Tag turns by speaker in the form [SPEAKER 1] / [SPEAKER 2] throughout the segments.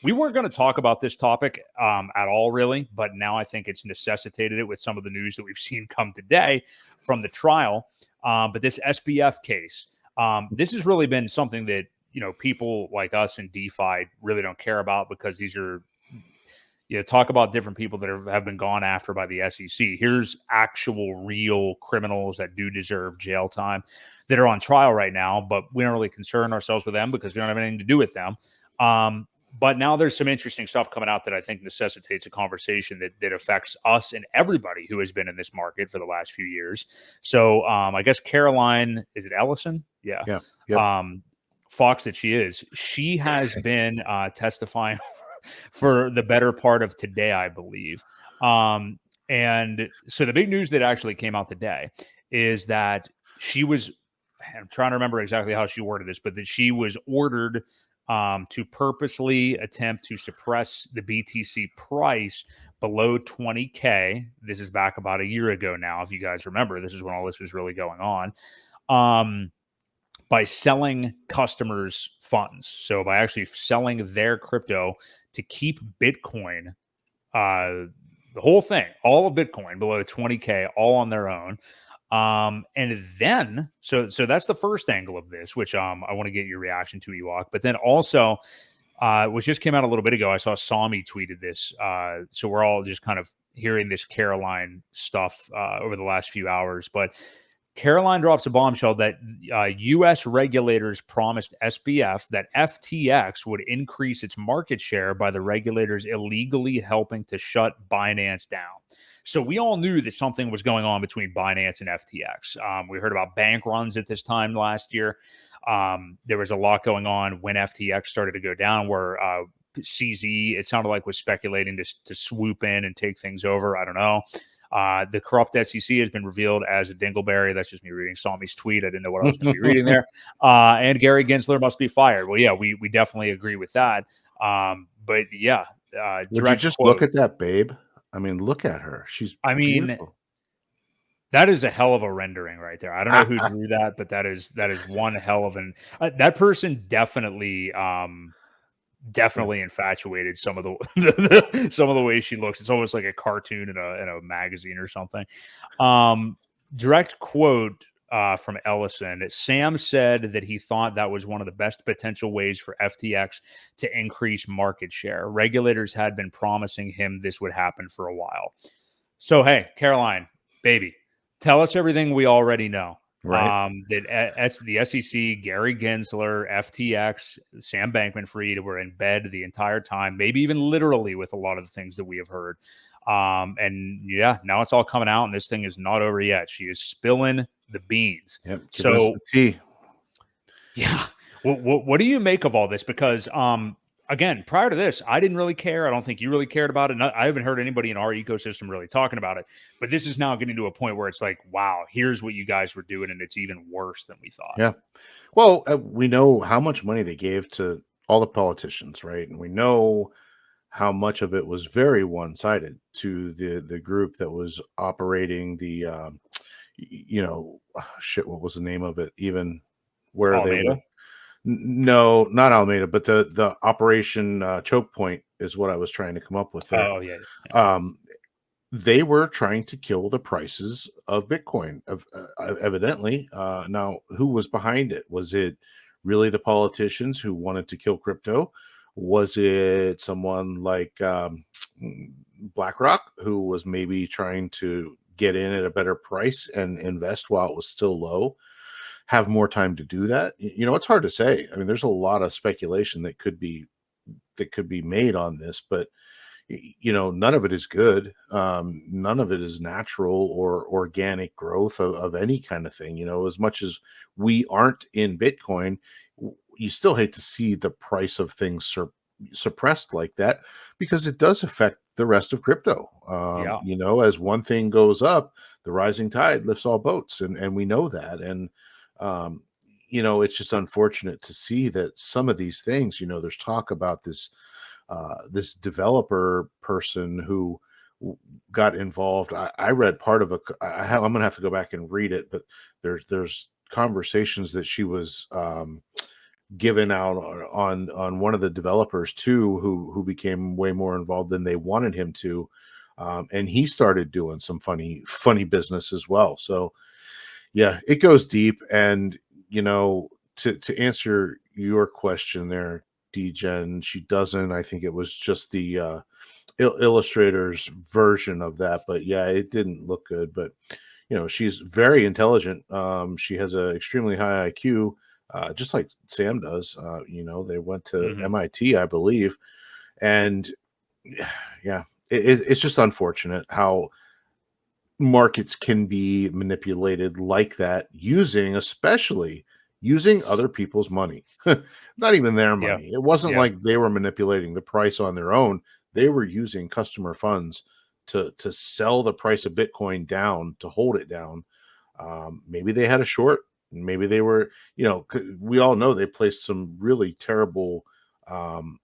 [SPEAKER 1] we weren't going to talk about this topic at all, really, but now I think it's necessitated it with some of the news that we've seen come today from the trial. But this SBF case, this has really been something that, people like us in DeFi really don't care about, because these are, talk about different people that have been gone after by the SEC. Here's actual real criminals that do deserve jail time that are on trial right now, but we don't really concern ourselves with them because we don't have anything to do with them. But now there's some interesting stuff coming out that I think necessitates a conversation that affects us and everybody who has been in this market for the last few years. So I guess Caroline, is it Ellison? Yeah.
[SPEAKER 2] Yep.
[SPEAKER 1] Fox that she has been testifying for the better part of today, I believe. And so the big news that actually came out today is that I'm trying to remember exactly how she worded this, but that she was ordered to purposely attempt to suppress the BTC price below 20K. This is back about a year ago now, if you guys remember. This is when all this was really going on. By selling customers' funds. So by actually selling their crypto to keep Bitcoin, the whole thing, all of Bitcoin below 20K, all on their own. And then, so that's the first angle of this, which I want to get your reaction to, Ewok. But then also, which just came out a little bit ago, I saw Sami tweeted this. So we're all just kind of hearing this Caroline stuff over the last few hours. But Caroline drops a bombshell that U.S. regulators promised SBF that FTX would increase its market share by the regulators illegally helping to shut Binance down. So we all knew that something was going on between Binance and FTX. We heard about bank runs at this time last year. There was a lot going on when FTX started to go down, where CZ, it sounded like, was speculating to swoop in and take things over. I don't know. The corrupt SEC has been revealed as a dingleberry. That's just me reading Sami's tweet. I didn't know what I was going to be reading there. And Gary Gensler must be fired. Well, yeah, we definitely agree with that. But yeah,
[SPEAKER 2] would you just look at that babe? I mean, look at her. She's beautiful.
[SPEAKER 1] That is a hell of a rendering right there. I don't know who drew that, but that is one hell of an. That person definitely infatuated some of the some of the way she looks. It's almost like a cartoon in a magazine or something. Direct quote from Ellison: Sam said that he thought that was one of the best potential ways for FTX to increase market share. Regulators had been promising him this would happen for a while. So hey, Caroline, baby, tell us everything we already know.
[SPEAKER 2] Right.
[SPEAKER 1] That the SEC, Gary Gensler, FTX, Sam Bankman-Fried were in bed the entire time, maybe even literally, with a lot of the things that we have heard. And yeah, now it's all coming out, and this thing is not over yet. She is spilling the beans.
[SPEAKER 2] Yep, so the tea.
[SPEAKER 1] Yeah. What do you make of all this? Because again, prior to this, I didn't really care. I don't think you really cared about it. I haven't heard anybody in our ecosystem really talking about it. But this is now getting to a point where it's like, wow, here's what you guys were doing, and it's even worse than we thought.
[SPEAKER 2] Yeah. Well, we know how much money they gave to all the politicians, right? And we know how much of it was very one-sided to the group that was operating the, what was the name of it? Even where
[SPEAKER 1] Alameda?
[SPEAKER 2] they were. No, not Alameda, but the Operation Choke Point is what I was trying to come up with there.
[SPEAKER 1] Oh, yeah.
[SPEAKER 2] They were trying to kill the prices of Bitcoin, evidently. Now, who was behind it? Was it really the politicians who wanted to kill crypto? Was it someone like BlackRock, who was maybe trying to get in at a better price and invest while it was still low? Have more time to do that? It's hard to say. I mean, there's a lot of speculation that could be made on this, but none of it is good. None of it is natural or organic growth of any kind of thing. As much as we aren't in Bitcoin, you still hate to see the price of things suppressed like that, because it does affect the rest of crypto. As one thing goes up, the rising tide lifts all boats, and we know that. And it's just unfortunate to see that some of these things, there's talk about this developer person who got involved. I read part of I'm going to have to go back and read it, but there's conversations that she was given out on one of the developers too, who became way more involved than they wanted him to, and he started doing some funny business as well. So yeah, it goes deep. And to answer your question there, DGen, she doesn't. I think it was just the illustrator's version of that, but yeah, it didn't look good. But she's very intelligent. She has an extremely high IQ, just like Sam does. They went to
[SPEAKER 1] Mhm.
[SPEAKER 2] MIT, I believe, and yeah, it's just unfortunate how markets can be manipulated like that, especially using other people's money. Not even their
[SPEAKER 1] Yeah.
[SPEAKER 2] money. It wasn't
[SPEAKER 1] Yeah.
[SPEAKER 2] like they were manipulating the price on their own. They were using customer funds to sell the price of Bitcoin down, to hold it down. Maybe they had a short. Maybe they were, we all know they placed some really terrible um,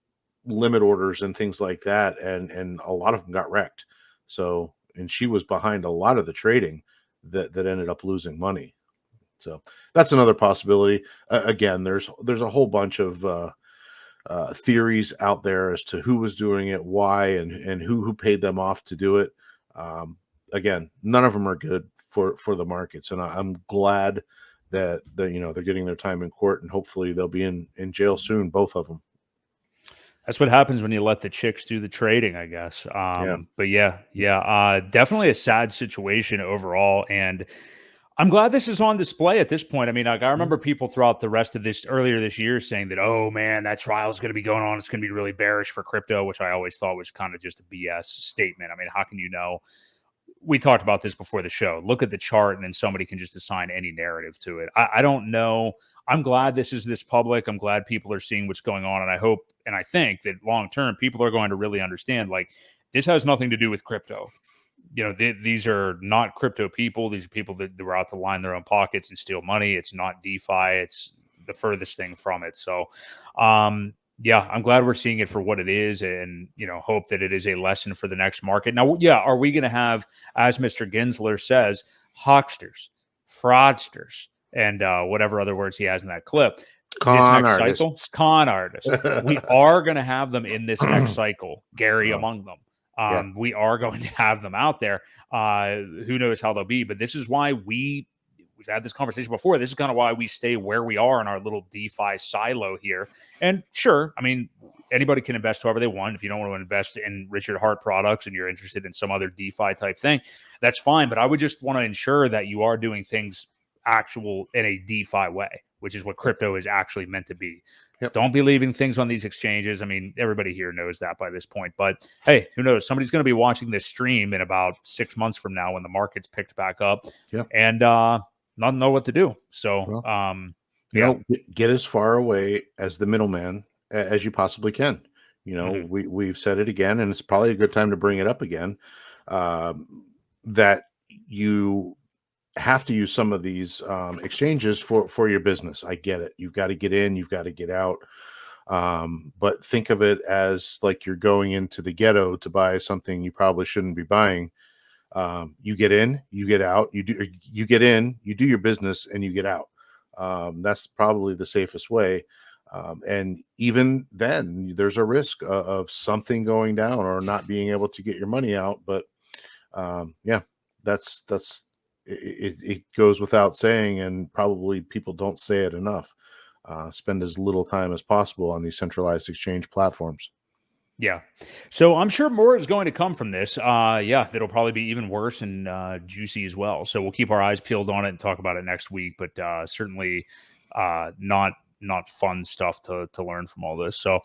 [SPEAKER 2] limit orders and things like that, and a lot of them got wrecked. So, and she was behind a lot of the trading that ended up losing money. So that's another possibility. Again, there's a whole bunch of theories out there as to who was doing it, why, and who paid them off to do it. Um, Again, none of them are good for the markets, and I'm glad that they're getting their time in court, and hopefully they'll be in jail soon, both of them.
[SPEAKER 1] That's what happens when you let the chicks do the trading, I guess.
[SPEAKER 2] Yeah.
[SPEAKER 1] But yeah, definitely a sad situation overall. And I'm glad this is on display at this point. I mean, like, I
[SPEAKER 2] Mhm.
[SPEAKER 1] remember people throughout the rest of this earlier this year saying that, oh man, that trial is going to be going on. It's going to be really bearish for crypto, which I always thought was kind of just a BS statement. I mean, how can you know? We talked about this before the show. Look at the chart, and then somebody can just assign any narrative to it. I don't know. I'm glad this is this public. I'm glad people are seeing what's going on, and I hope and I think that long term, people are going to really understand. Like, this has nothing to do with crypto. These are not crypto people. These are people that were out to line their own pockets and steal money. It's not DeFi. It's the furthest thing from it. So, yeah, I'm glad we're seeing it for what it is, and hope that it is a lesson for the next market. Now, yeah, are we going to have, as Mr. Gensler says, hucksters, fraudsters, and whatever other words he has in that clip? This
[SPEAKER 2] Con
[SPEAKER 1] next cycle,
[SPEAKER 2] artists.
[SPEAKER 1] con artists. We are going to have them in this next cycle. Gary
[SPEAKER 2] Oh,
[SPEAKER 1] among them.
[SPEAKER 2] yeah.
[SPEAKER 1] We are going to have them out there. Who knows how they'll be? But this is why we've had this conversation before. This is kind of why we stay where we are in our little DeFi silo here. And sure, I mean, anybody can invest however they want. If you don't want to invest in Richard Hart products and you're interested in some other DeFi type thing, that's fine. But I would just want to ensure that you are doing things actual in a DeFi way, which is what
[SPEAKER 2] Yep.
[SPEAKER 1] crypto is actually meant to be.
[SPEAKER 2] Yep.
[SPEAKER 1] Don't be leaving things on these exchanges. I mean, everybody here knows that by this point. But hey, who knows? Somebody's going to be watching this stream in about 6 months from now when the market's picked back up,
[SPEAKER 2] Yeah.
[SPEAKER 1] and not know what to do. So,
[SPEAKER 2] Well,
[SPEAKER 1] yeah.
[SPEAKER 2] get as far away as the middleman as you possibly can.
[SPEAKER 1] Hmm.
[SPEAKER 2] We've said it again, and it's probably a good time to bring it up again. That you have to use some of these exchanges for your business. I get it. You've got to get in, you've got to get out. But think of it as like you're going into the ghetto to buy something you probably shouldn't be buying. You get in, you get out, you get in, you do your business, and you get out. That's probably the safest way. And even then, there's a risk of something going down or not being able to get your money out. But yeah, that's it goes without saying, and probably people don't say it enough. Spend as little time as possible on these centralized exchange platforms.
[SPEAKER 1] Yeah. So I'm sure more is going to come from this. Yeah, that'll probably be even worse and juicy as well. So we'll keep our eyes peeled on it and talk about it next week. But certainly not fun stuff to learn from all this. So